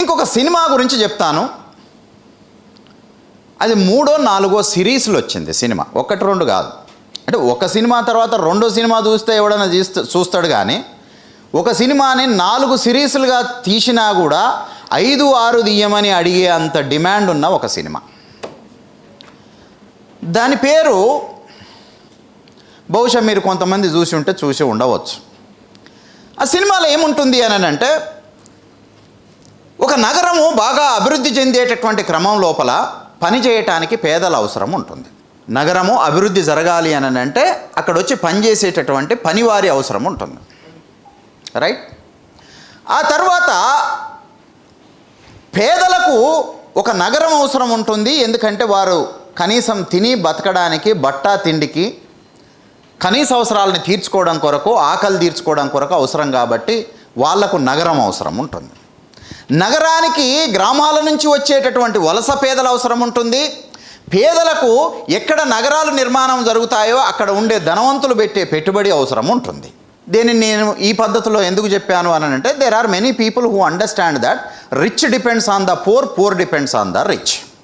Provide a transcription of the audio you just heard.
ఇంకొక సినిమా గురించి చెప్తాను. అది 3వ 4వ సిరీస్లో వచ్చింది సినిమా, 1 2 కాదు. అంటే ఒక సినిమా తర్వాత రెండో సినిమా చూస్తే ఎవడైనా చూస్తాడు, కానీ ఒక సినిమాని 4 సిరీస్లుగా తీసినా కూడా 5 6 తీయమని అడిగే అంత డిమాండ్ ఉన్న ఒక సినిమా. దాని పేరు బహుశా మీరు కొంతమంది చూసి ఉండవచ్చు. ఆ సినిమాలో ఏముంటుంది అని అంటే, ఒక నగరము బాగా అభివృద్ధి చెందేటటువంటి క్రమం లోపల పని చేయటానికి పేదల అవసరం ఉంటుంది. నగరము అభివృద్ధి జరగాలి అని అంటే అక్కడ వచ్చి పనిచేసేటటువంటి పనివారి అవసరం ఉంటుంది, రైట్? ఆ తర్వాత పేదలకు ఒక నగరం అవసరం ఉంటుంది, ఎందుకంటే వారు కనీసం తిని బతకడానికి, బట్టా తిండికి, కనీస అవసరాలను తీర్చుకోవడం కొరకు, ఆకలి తీర్చుకోవడం కొరకు అవసరం కాబట్టి వాళ్లకు నగరం అవసరం ఉంటుంది. నగరానికి గ్రామాల నుంచి వచ్చేటటువంటి వలస పేదల అవసరం ఉంటుంది. పేదలకు ఎక్కడ నగరాలు నిర్మాణం జరుగుతాయో అక్కడ ఉండే ధనవంతులు పెట్టే పెట్టుబడి అవసరం ఉంటుంది. దీనిని నేను ఈ పద్ధతిలో ఎందుకు చెప్పాను అని అంటే, there are many people who understand that rich depends on the poor, poor depends on the rich.